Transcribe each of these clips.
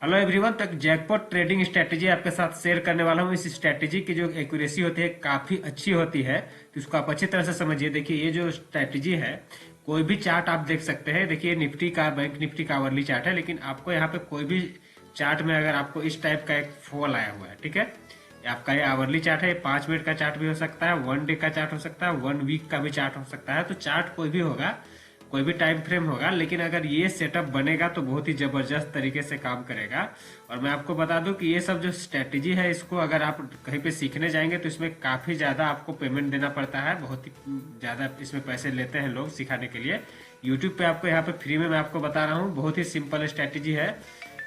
Hello everyone, तक jackpot trading strategy आपके साथ शेयर करने वाला हूँ। इस स्ट्रेटेजी की जो एक्यूरेसी होती है काफी अच्छी होती है, तो इसको आप अच्छी तरह से समझिए। देखिए, ये जो स्ट्रेटेजी है, कोई भी चार्ट आप देख सकते हैं। देखिए, निफ्टी का, बैंक निफ्टी का आवरली चार्ट है, लेकिन आपको यहाँ पे कोई भी चार्ट में अगर आपको इस टाइप का एक फॉल आया हुआ है, ठीक है, आपका ये आवरली चार्ट है, 5 मिनट का चार्ट भी हो सकता है, 1 डे का चार्ट हो सकता है, 1 वीक का भी चार्ट हो सकता है। तो चार्ट कोई भी होगा, कोई भी टाइम फ्रेम होगा, लेकिन अगर ये सेटअप बनेगा तो बहुत ही जबरदस्त तरीके से काम करेगा। और मैं आपको बता दूं कि ये सब जो स्ट्रेटेजी है, इसको अगर आप कहीं पे सीखने जाएंगे तो इसमें काफी ज्यादा आपको पेमेंट देना पड़ता है, बहुत ही ज्यादा इसमें पैसे लेते हैं लोग सिखाने के लिए। यूट्यूब पे आपको यहाँ पे फ्री में मैं आपको बता रहा हूँ, बहुत ही सिंपल स्ट्रेटेजी है।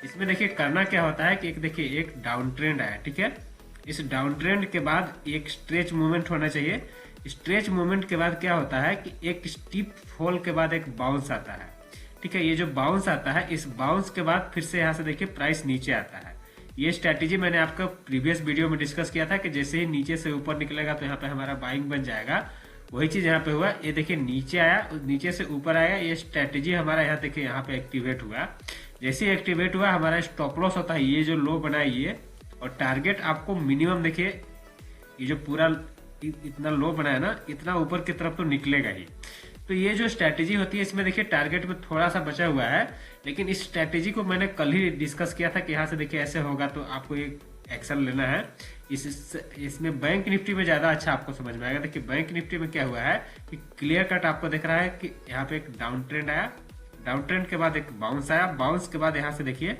इसमें देखिए करना क्या होता है कि देखिए एक डाउन ट्रेंड आया, ठीक है। इस डाउन ट्रेंड के बाद एक स्ट्रेच मूवमेंट होना चाहिए। स्ट्रेच मूवमेंट के बाद क्या होता है कि एक स्टीप फॉल के बाद एक बाउंस आता है, ठीक है। ये जो बाउंस आता है, इस बाउंस के बाद फिर से यहाँ से देखिए प्राइस नीचे आता है। ये स्ट्रेटेजी मैंने आपका प्रीवियस वीडियो में डिस्कस किया था कि जैसे ही नीचे से ऊपर निकलेगा तो यहाँ पे हमारा बाइंग बन जाएगा। वही चीज यहाँ पे हुआ। ये देखिए नीचे आया, नीचे से ऊपर आया, ये स्ट्रेटेजी हमारा यहाँ देखिए यहाँ पे एक्टिवेट हुआ। जैसे ही एक्टिवेट हुआ, हमारा स्टॉप लॉस होता है, ये जो लो बना है ये, और टारगेट आपको मिनिमम देखिए, ये जो पूरा इतना लो बना है ना, इतना ऊपर की तरफ तो निकलेगा ही। तो ये जो स्ट्रैटेजी होती है, इसमें देखिए टारगेट में थोड़ा सा बचा हुआ है, लेकिन इस स्ट्रैटेजी को मैंने कल ही डिस्कस किया था कि यहाँ से देखिए ऐसे होगा तो आपको एक एक्शन लेना है। इसमें बैंक निफ्टी में ज्यादा अच्छा आपको समझ में आएगा। देखिए बैंक निफ्टी में क्या हुआ है कि क्लियर कट आपको दिख रहा है कि यहाँ पे एक डाउन ट्रेंड आया, डाउन ट्रेंड के बाद एक बाउंस आया, बाउंस के बाद यहाँ से देखिए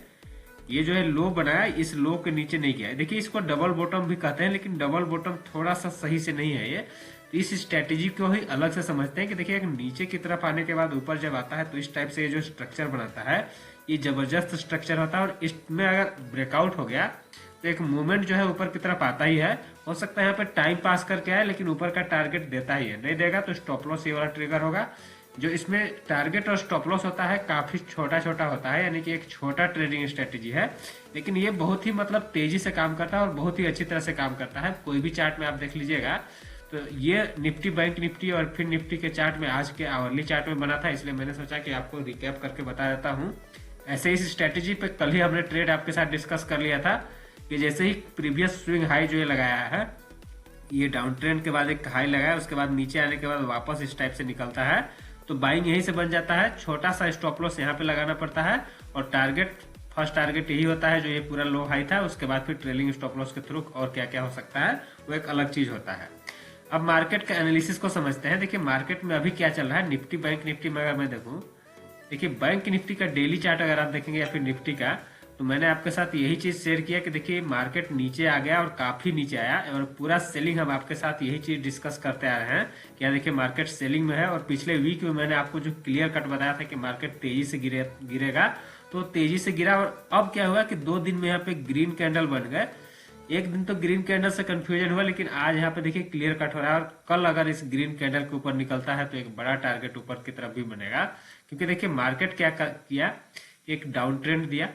ये जो है लो बनाया, इस लो के नीचे नहीं गया। देखिए इसको डबल बॉटम भी कहते हैं, लेकिन डबल बॉटम थोड़ा सा सही से नहीं है ये। तो इस स्ट्रेटेजी को ही अलग से समझते हैं कि देखिए एक नीचे की तरफ आने के बाद ऊपर जब आता है तो इस टाइप से ये जो स्ट्रक्चर बनाता है, ये जबरदस्त स्ट्रक्चर होता है। और इसमें अगर ब्रेकआउट हो गया तो एक मूवमेंट जो है ऊपर की तरफ आता ही है। हो सकता है यहाँ पे टाइम पास करके आए, लेकिन ऊपर का टारगेट देता ही है। नहीं देगा तो स्टॉप लॉस ये वाला ट्रिगर होगा। जो इसमें टारगेट और स्टॉप लॉस होता है काफी छोटा छोटा होता है, यानी कि एक छोटा ट्रेडिंग स्ट्रेटेजी है, लेकिन ये बहुत ही मतलब तेजी से काम करता है और बहुत ही अच्छी तरह से काम करता है। कोई भी चार्ट में आप देख लीजिएगा तो ये निफ्टी, बैंक निफ्टी और फिर निफ्टी के चार्ट में आज के आवरली चार्ट में बना था, इसलिए मैंने सोचा कि आपको रिकैप करके बता देता हूँ। ऐसे इस स्ट्रेटेजी पे कल ही हमने ट्रेड आपके साथ डिस्कस कर लिया था कि जैसे ही प्रीवियस स्विंग हाई जो ये लगाया है, ये डाउन ट्रेंड के बाद एक हाई लगाया, उसके बाद नीचे आने के बाद वापस इस टाइप से निकलता है, तो बाइंग यहीं से बन जाता है। छोटा सा स्टॉप लॉस यहाँ पे लगाना पड़ता है, और टारगेट, फर्स्ट टारगेट यही होता है जो ये पूरा लो हाई था। उसके बाद फिर ट्रेलिंग स्टॉप लॉस के थ्रू और क्या क्या हो सकता है वो एक अलग चीज होता है। अब मार्केट का एनालिसिस को समझते हैं। देखिए मार्केट में अभी क्या चल रहा है, निफ्टी बैंक निफ्टी में अगर मैं देखूं, देखिए बैंक निफ्टी का डेली चार्ट अगर आप देखेंगे या फिर निफ्टी का, तो मैंने आपके साथ यही चीज शेयर किया कि देखिए मार्केट नीचे आ गया और काफी नीचे आया, और पूरा सेलिंग, हम आपके साथ यही चीज डिस्कस करते आ रहे हैं कि देखिए मार्केट सेलिंग में है। और पिछले वीक में मैंने आपको जो क्लियर कट बताया था कि मार्केट तेजी से गिरेगा, तो तेजी से गिरा। और अब क्या हुआ कि 2 दिन में यहाँ पे ग्रीन कैंडल बन गए। एक दिन तो ग्रीन कैंडल से कंफ्यूजन हुआ, लेकिन आज यहाँ पे देखिए क्लियर कट हो रहा है। और कल अगर इस ग्रीन कैंडल के ऊपर निकलता है तो एक बड़ा टारगेट ऊपर की तरफ भी बनेगा, क्योंकि देखिए मार्केट क्या किया, एक डाउन ट्रेंड दिया।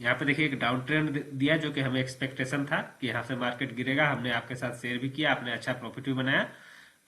यहाँ पे देखिए एक डाउन ट्रेंड दिया जो कि हमें एक्सपेक्टेशन था कि यहाँ से मार्केट गिरेगा। हमने आपके साथ शेयर भी किया, आपने अच्छा प्रॉफिट भी बनाया।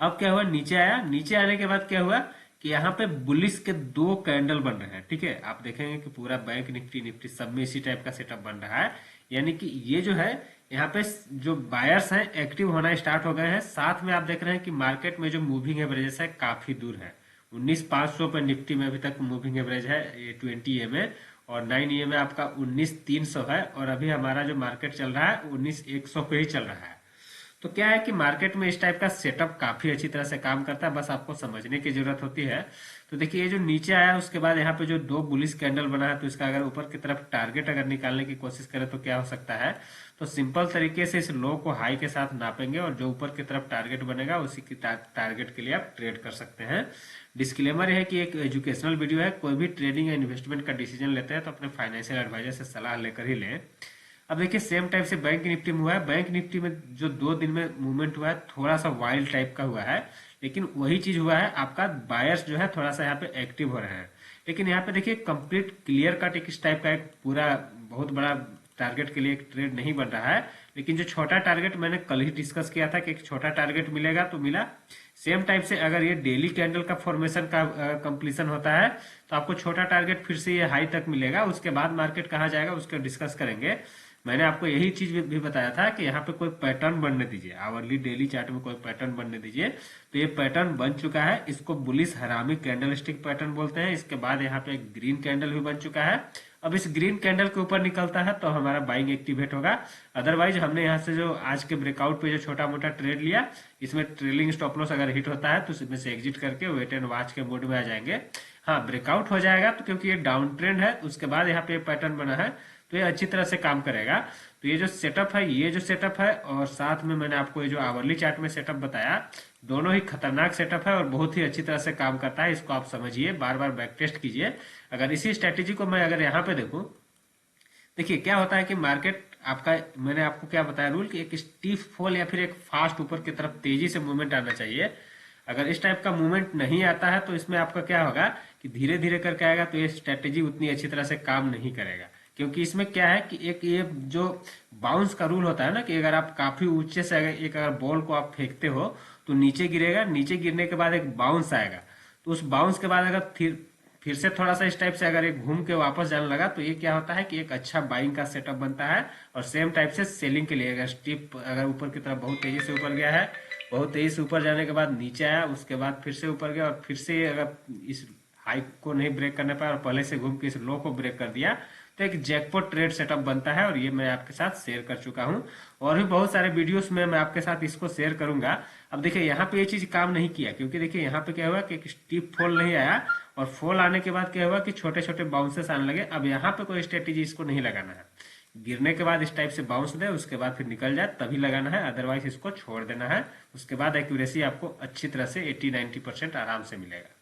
अब क्या हुआ, नीचे आया, नीचे आने के बाद क्या हुआ कि यहाँ पे बुलिस के 2 कैंडल बन रहे हैं, ठीक है। आप देखेंगे कि पूरा बैंक निफ्टी निफ्टी सब में इसी टाइप का सेटअप बन रहा है, यानी कि ये जो है यहाँ पे जो बायर्स हैं एक्टिव होना स्टार्ट हो गए हैं। साथ में आप देख रहे हैं कि मार्केट में जो मूविंग एवरेजेस है काफी दूर है। 19,500 पर निफ्टी में अभी तक मूविंग एवरेज है, ये 20 EMA, और 9 EMA आपका 19,300 है। और अभी हमारा जो मार्केट चल रहा है 19,100 पे ही चल रहा है। तो क्या है कि मार्केट में इस टाइप का सेटअप काफी अच्छी तरह से काम करता है, बस आपको समझने की जरूरत होती है। तो देखिए ये जो नीचे आया, उसके बाद यहाँ पे जो 2 बुलिश कैंडल बना है, तो इसका अगर ऊपर की तरफ टारगेट अगर निकालने की कोशिश करें तो क्या हो सकता है, तो सिंपल तरीके से इस लो को हाई के साथ नापेंगे, और जो ऊपर की तरफ टारगेट बनेगा उसी की टारगेट के लिए आप ट्रेड कर सकते हैं। डिस्क्लेमर है कि एक एजुकेशनल वीडियो है, कोई भी ट्रेडिंग या इन्वेस्टमेंट का डिसीजन लेते हैं तो अपने फाइनेंशियल एडवाइजर से सलाह लेकर ही लें। अब देखिए सेम टाइप से बैंक निफ्टी में हुआ है। बैंक निफ्टी में जो 2 दिन में मूवमेंट हुआ है थोड़ा सा वाइल्ड टाइप का हुआ है, लेकिन वही चीज हुआ है, आपका बायर्स जो है थोड़ा सा यहाँ पे एक्टिव हो रहे हैं। लेकिन यहाँ पे देखिए कंप्लीट क्लियर कट एक इस टाइप का एक पूरा बहुत बड़ा टारगेट के लिए एक ट्रेड नहीं बन रहा है। लेकिन जो छोटा टारगेट मैंने कल ही डिस्कस किया था कि एक छोटा टारगेट मिलेगा, तो मिला। सेम टाइप से अगर ये डेली कैंडल का फॉर्मेशन का कंप्लीशन होता है तो आपको छोटा टारगेट फिर से ये हाई तक मिलेगा। उसके बाद मार्केट कहाँ जाएगा उसका डिस्कस करेंगे। मैंने आपको यही चीज भी बताया था कि यहाँ पे कोई पैटर्न बनने दीजिए, आवरली डेली चार्ट में कोई पैटर्न बनने दीजिए। तो ये पैटर्न बन चुका है, इसको बुलिश हरामी कैंडल स्टिक पैटर्न बोलते हैं। इसके बाद यहाँ पे एक ग्रीन कैंडल भी बन चुका है। अब इस ग्रीन कैंडल के ऊपर निकलता है तो हमारा बाइंग एक्टिवेट होगा। अदरवाइज हमने यहाँ से जो आज के ब्रेकआउट पे जो छोटा मोटा ट्रेड लिया, इसमें ट्रेलिंग स्टॉप लॉस अगर हिट होता है तो इसमें से एग्जिट करके वेट एंड वॉच के मोड में आ जाएंगे। हाँ, ब्रेकआउट हो जाएगा तो क्योंकि ये डाउन ट्रेंड है, उसके बाद यहाँ पे पैटर्न बना है तो ये अच्छी तरह से काम करेगा। तो ये जो सेटअप है, ये जो सेटअप है और साथ में मैंने आपको ये जो आवरली चार्ट में सेटअप बताया, दोनों ही खतरनाक सेटअप है और बहुत ही अच्छी तरह से काम करता है। इसको आप समझिए, बार बार बैक टेस्ट कीजिए। अगर इसी स्ट्रेटेजी को मैं अगर यहाँ पे देखूं, देखिए क्या होता है कि मार्केट आपका, मैंने आपको क्या बताया रूल कि एक स्टीफ फॉल या फिर एक फास्ट ऊपर की तरफ तेजी से मूवमेंट आना चाहिए। अगर इस टाइप का मूवमेंट नहीं आता है तो इसमें आपका क्या होगा कि धीरे धीरे करके आएगा तो ये स्ट्रेटेजी उतनी अच्छी तरह से काम नहीं करेगा। क्योंकि इसमें क्या है कि एक ये जो बाउंस का रूल होता है ना, कि अगर आप काफी ऊंचे से अगर बॉल को आप फेंकते हो तो नीचे गिरेगा, नीचे गिरने के बाद एक बाउंस आएगा, तो उस बाउंस के बाद अगर फिर से थोड़ा सा इस टाइप से अगर एक घूम के वापस जाने लगा तो ये क्या होता है कि एक अच्छा बाइंग का सेटअप बनता है। और सेम टाइप से सेलिंग के लिए अगर स्टिप अगर ऊपर की तरफ बहुत तेजी से ऊपर गया है, बहुत तेजी से ऊपर जाने के बाद नीचे आया, उसके बाद फिर से ऊपर गया और फिर से अगर इस हाई को नहीं ब्रेक करने पाया और पहले से घूम के इस लो को ब्रेक कर दिया तो एक जैकपॉट ट्रेड सेटअप बनता है। और ये मैं आपके साथ शेयर कर चुका हूं और भी बहुत सारे वीडियोस में मैं आपके साथ इसको शेयर करूंगा। अब देखिए यहाँ पे ये चीज काम नहीं किया, क्योंकि देखिए यहाँ पे क्या हुआ कि एक स्टीप फॉल नहीं आया और फॉल आने के बाद क्या हुआ कि छोटे छोटे बाउंसेस आने लगे। अब यहाँ पे कोई स्ट्रेटेजी इसको नहीं लगाना है, गिरने के बाद इस टाइप से बाउंस दे, उसके बाद फिर निकल जाए तभी लगाना है, अदरवाइज इसको छोड़ देना है। उसके बाद एक्यूरेसी आपको अच्छी तरह से 80-90% आराम से मिलेगा।